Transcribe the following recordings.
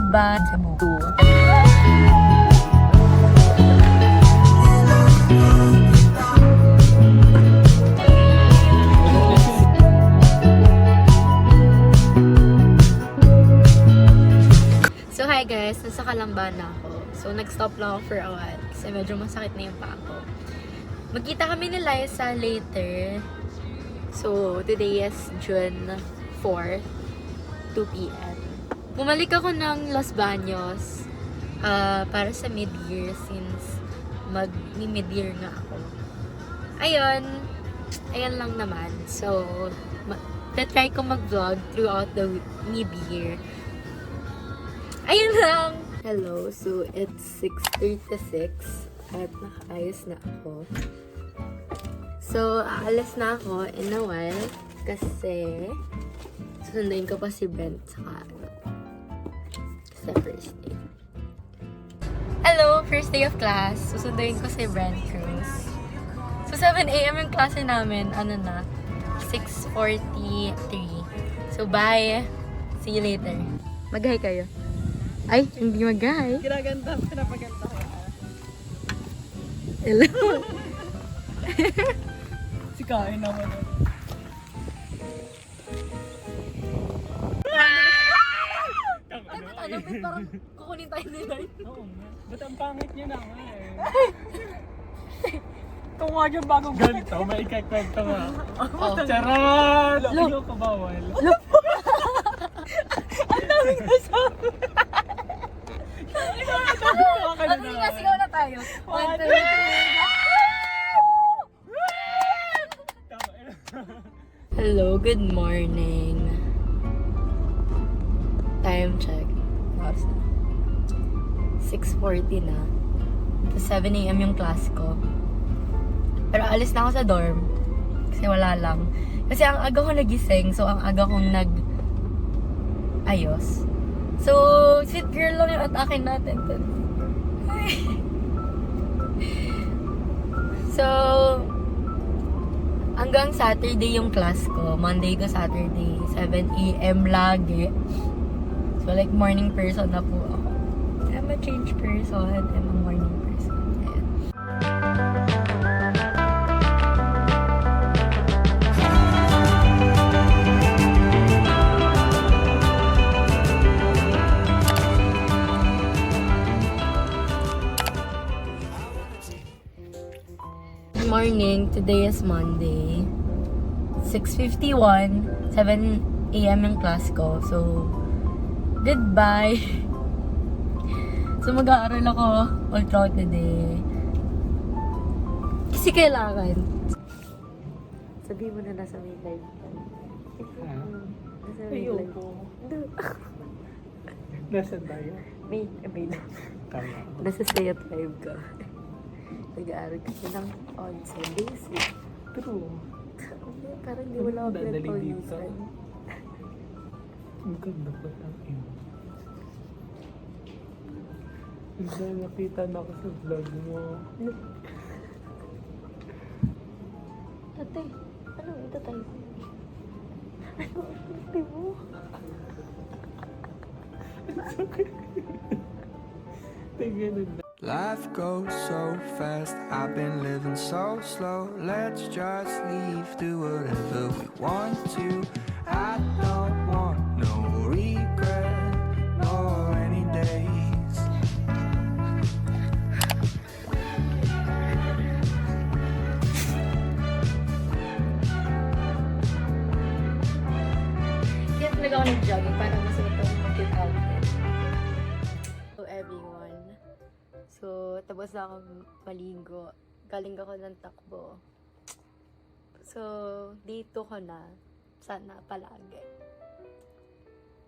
Goodbye, Cebu. So hi guys, nasa Kalamba na ako. So nag-stop lang ako for a while kasi medyo masakit na yung paa ko. Magkita kami ni Liza later. So today is June 4, 2 p.m. Bumalik ako ng Los Baños para sa mid-year since mag-mid-year nga ako. Ayun lang naman. So, try ko mag-vlog throughout the mid-year. Ayun lang! Hello, so it's 6:36 at nakaayos na ako. So, aalis na ako in a while kasi susunduin ko pa si Brent sa first day. Hello! First day of class. Susunduin ko si Brent Cruz. So, 7 a.m. yung klase namin. 6:43. So, bye! See you later. Mag-hi kayo. Ay, hindi mag-hi. Pinapaganda ko. Hello! Si Kain naman. Ano ba parang kukunin tayo ni Light? Oo nga. Ba't ang pangit niya na nga eh? Tunga niya bagong ganito, may ikakwento nga. Oh. Charot! Ayaw ko bawal. Ang daming nasabi. Ano nga, sigaw na tayo. 1, 2, 3. Hello, good morning. Time check. 6:40 na. 7 a.m. yung class ko. Pero alis na ako sa dorm. Kasi wala lang. Kasi ang aga ko nagising, so ang aga kong ayos. So, sweet girl lang yung atake natin. So, hanggang Saturday yung class ko. Monday to Saturday. 7 a.m. lagi. So, like, morning person na po ako. I'm a change person. I'm a morning person. Ayan. Good morning. Today is Monday. 6:51. 7 a.m. yung class ko. So, goodbye. So, mag-aaral ako all throughout the day. Kasi kailangan. Sabihin mo na nasa may live ka. Nasa may live. Nasa tayo? May Tama. nasa stay at live ka. Nag-aaral kasi ng onsen basic. True. Parang di wala ako Dadali dito. pinag-onsen. Ang ganda pa ng image. Nakita na ako sa vlog mo. Ate, ano ito tayo? Ano ate mo? Tingnan na. Life goes so fast, I've been living so slow. Let's just leave, do whatever we want to. I don't want no regret, no rainy days. Kaya talaga ako nag-jogging para masuot ako mag-cute outfit. So everyone, so tapos na akong maligo. Galing ako ng takbo. So, dito ko na. Sana palagi.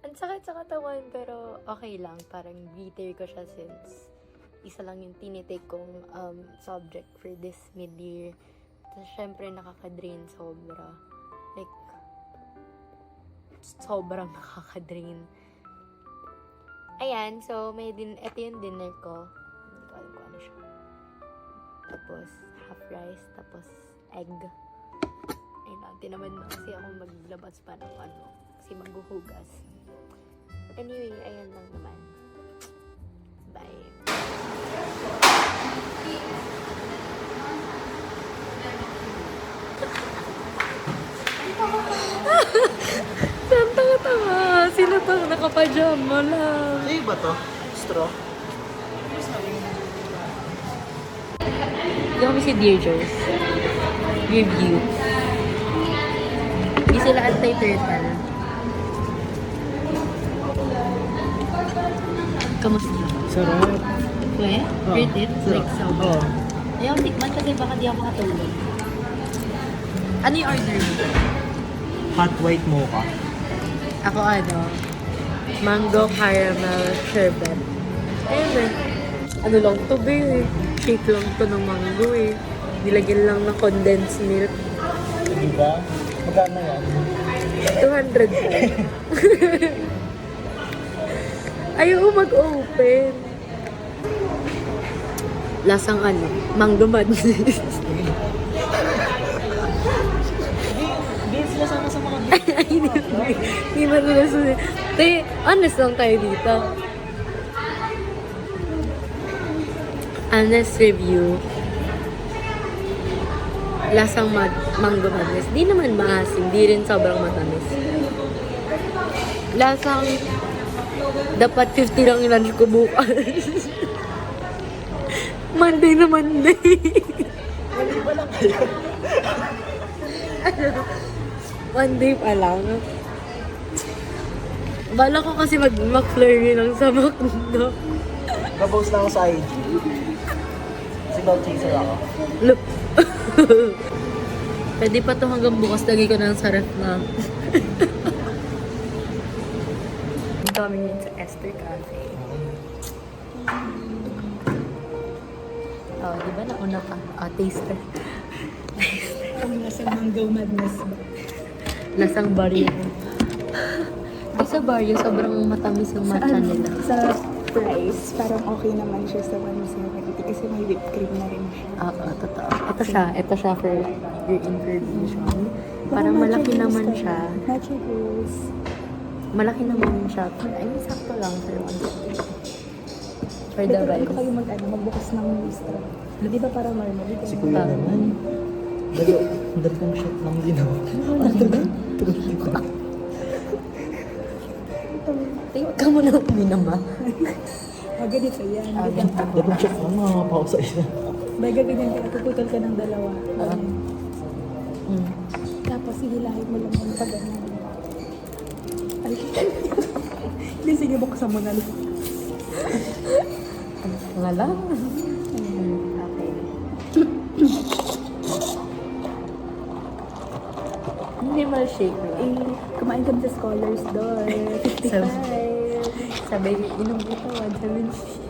Ang sakit sa katawan pero okay lang. Parang bitter ko siya since isa lang yung tinitake kong subject for this mid-year. Tapos syempre nakaka-drain sobra. Like, sobrang nakaka-drain. Ayan, so ito yung dinner ko. Hindi ko alam kung ano siya. Tapos, half rice, tapos egg. Ayun, tinamad na kasi ako maglabas pa ng kasi maghuhugas. Anyway, ayan lang naman. Bye. Saan tanga-tanga? Sino to? Nakapajama lang. Sa'yo ba to? Straw? Ito kami si Dearjers. Review. Hindi sila anti-turtle. Kamusta? Sarap. We? Oh, Worth it? Like so. Oo. Ayaw, tikman kasi baka di ako makatulog. Ano yung order mo? Hot white mocha. Ako mango caramel sherbet. Ayun eh. Ano lang to be eh. Shake lang to ng mango eh. Nilagyan lang ng condensed milk. Diba? Magkano yan? 200 po. Ayaw mag-open. Lasang mango madness. Hindi sila sana sa mga Hindi man nila sunod. Te, honest lang tayo dito. Honest review. Lasang mango madness. Di naman maasim. Di rin sobrang matamis. Lasang dapat 50 lang yung lunch ko bukas. Monday na Monday. Mali ba lang kayo? Monday pa lang. Bala ko kasi mag-flurry lang sa McDo. Napost na ako sa IG. Kasi cloud chaser ako. Look. Pwede pa to hanggang bukas. Lagay ko na sa ref na. Dito kami yun sa Esther Cafe. Oh, di ba nauna pa? Taster. Ang lasang mango madness ba? Lasang baryo. Di sa baryo, sobrang matamis yung matcha nila. Sa price, parang okay naman siya sa 170 kasi may whipped cream na rin siya. Oo, totoo. Ito siya for your information. Parang malaki naman siya. Matcha juice. Malaki naman siya. I mean, sakto lang for 170. For the Pwede ko vibes. kayo magbukas ng straw. Di ba parang normally? Si kuya naman. Dalawang shot lang ginawa. Tingnan ka mo na uminom ba? Ganito yan. Ganito. Dalawang shot lang mga pausa isa. May gaganyan ka, puputol ka ng dalawa. Mm. Tapos hihilahin mo lang yung pag ano. Ay, hindi, sige, buksan mo na. Nga lang. Okay. Hindi mal-shake lang. Kumain kami sa Scholars Door. 55. Sabi, inom dito, 170.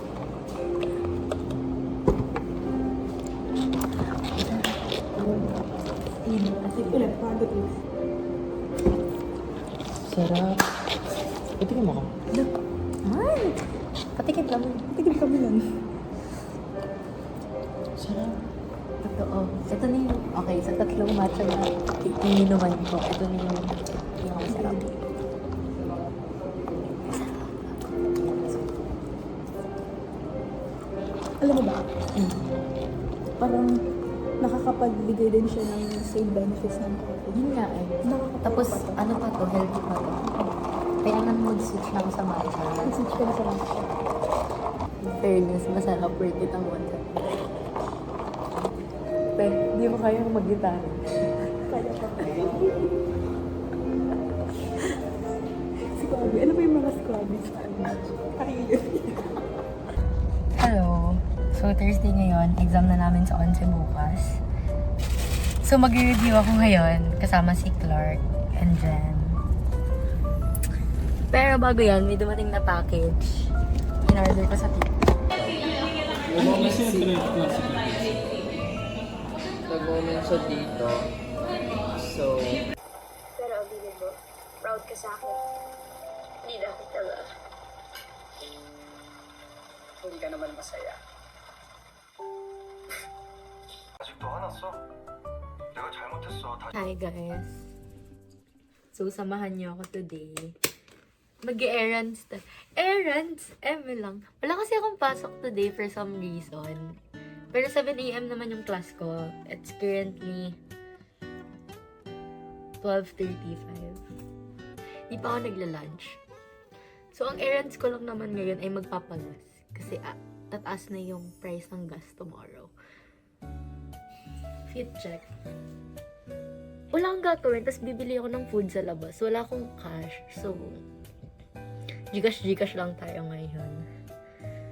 Kasi ulit, pagod ulit. Sarap. Ito ka mo ka. Ay! Patikin kami. Tigil kami lang. Sarap. Totoo. Ito na yung, okay, sa tatlong matcha na ininuman ko, ito na yung masarap. Alam mo ba? Parang nakakapagbigay din siya ng same benefits ng coffee. Yun nga eh. Tapos, ano pa to, healthy pa to. Kaya nga mag-switch na ako sa matcha. Switch ka na sa matcha. In fairness, masarap worth it ang 170. Hindi mo kayang mag-gitara. Kaya pa. Squabby. Ano ba yung mga squabbies? Ayun. Hello. So, Thursday ngayon. Exam na namin sa 11 bukas. So, mag-review ako ngayon kasama si Clark and Jen. Pero bago yan, may dumating na package. In-order ko sa TikTok. Nag-moment siya dito. So, Pero ang bilin mo, proud ka sa akin. Hindi na ako talaga. hindi ka naman masaya. 아직도 화났어? 내가 잘못했어. 다시 Hi guys. So, samahan niyo ako today Mag-errands. Errands? lang. Wala kasi akong pasok today for some reason. Pero 7 a.m. naman yung class ko. It's currently 12:35. Di pa ako nagla-lunch. So, ang errands ko lang naman ngayon ay magpapagas. Kasi tataas na yung price ng gas tomorrow. Fit check. Wala akong gagawin, tapos bibili ako ng food sa labas. Wala akong cash. So, Gcash lang tayo ngayon.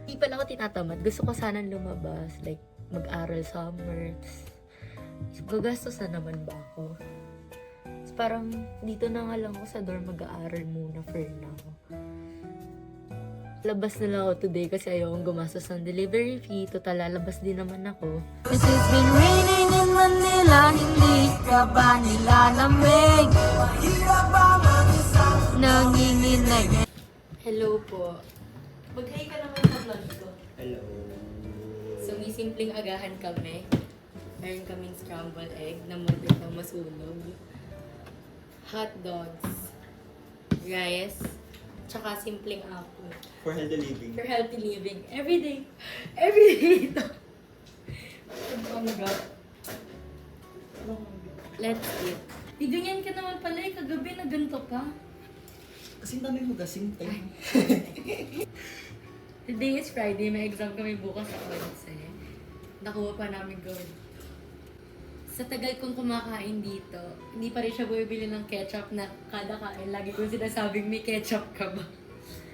Hindi pala ako tinatamad. Gusto ko sana lumabas. Like, mag-aral summers. So, gagastos na naman ba ako? So, parang dito na nga lang ako sa dorm mag-aaral muna for now. Labas na lang ako today kasi ayokong gumastos ng delivery fee. Total, lalabas din naman ako. Cause it's been raining in Manila, hindi ka ba nilalamig? Nanginginig. Hello po. Mag-hi ka naman sa vlog ko. Hello. So, may simpleng agahan kami. Meron kaming scrambled egg na muntik na masunog. Hot dogs. Rice. Tsaka simpleng apple. For healthy living. For healthy living. Everyday. Everyday ito. Let's eat. Di ganyan ka naman pala eh. Kagabi na ganito pa. Kasing dami mo kasing time. Today is Friday. May exam kami bukas sa Wednesday. Nakuha pa namin gold. Sa tagal kong kumakain dito, hindi pa rin siya bumibili ng ketchup na kada kain. Lagi kong sinasabing may ketchup ka ba?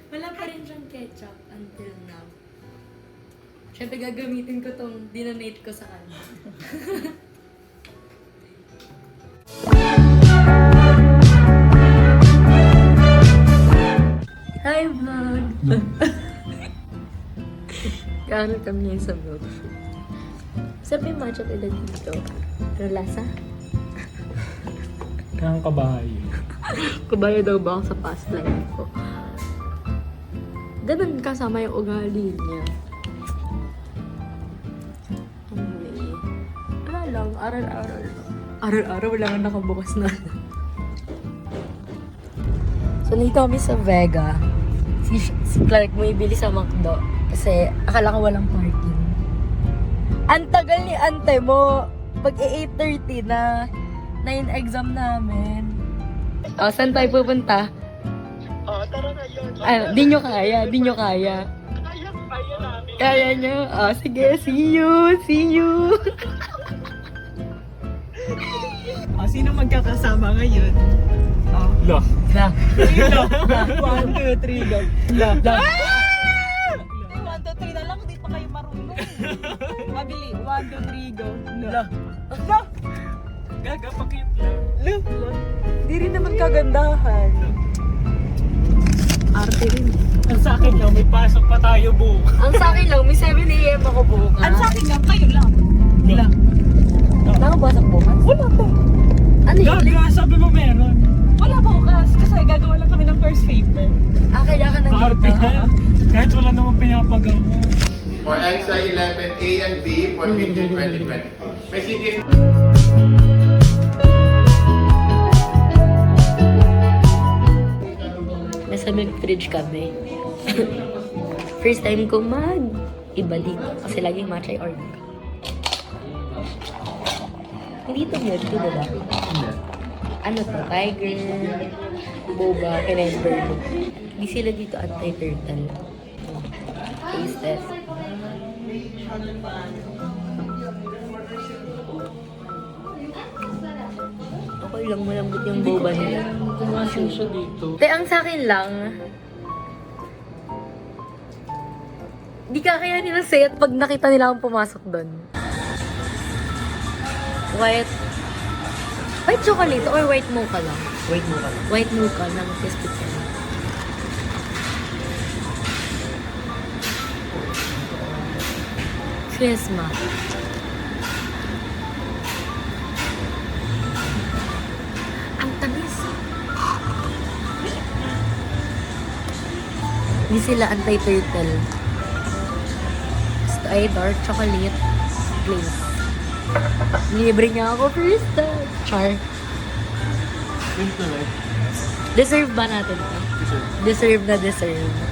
Wala pa rin siyang ketchup until now. Siyempre gagamitin ko tong dinonate ko sa kanya. Hi vlog! Kaano kami ngayon sa vlog shoot. Sabi yung matcha nila dito. Ano lasa? Kang kabahay. Kabaya daw ba ako sa past life ko? Ganun kasama yung ugali niya. Anyway. Wala lang. Aral-aral. Aral-aral. Wala nga nakabukas na. So, nandito kami sa Vega. Si Clark may bili sa McDo. Kasi akala ko walang parking. Ang tagal ni ante mo. Pag 8:30 na yung exam namin. Oh, saan tayo pupunta? Tara na yun. Di nyo kaya. Kaya namin. Kaya nyo? Oh, sige. See you. Sino magkakasama ngayon? La. Na. 1, 2, 3, go. La. 1, 2, 3 na lang, hindi pa kayo marunong. Mabili. 1, 2, 3, go. No. Gagapakit lang. Hindi rin naman kagandahan. Arte rin. Ang sa akin lang, may pasok pa tayo bukas. Ang sa akin lang, may 7 a.m. ako bukas. Ang sa akin lang, kayo lang. La. Nakabasok bukas? Wala pa. Ano yun? Gaga, sabi mo meron. Wala pa bukas kasi gagawa lang kami ng first paper. Kaya ka Kaarte nandito. ka. Kahit wala namang pinapagawa. For EXA 11A and B for winter 2020. May CDS. Nasa milk fridge kami. First time ko iba dito. Kasi laging matcha yung order ko. Hindi ito milk tea, diba? Ano to? Tiger, boba, Kinesberg. Hindi sila dito anti-turtle. Taste test. Okay lang, malambot yung boba nila. Kumasin siya dito. Te, ang sa akin lang, di kakayanin ng sayat pag nakita nila akong pumasok doon. White chocolate or white mocha lang? Wait mo ka. White mocha ng Krispy Kreme. Christmas. Ang tamis. Hindi sila anti-turtle. Gusto ay dark chocolate glaze. Libre niya ako first time. Char. Deserve ba natin ito? Deserve na deserve.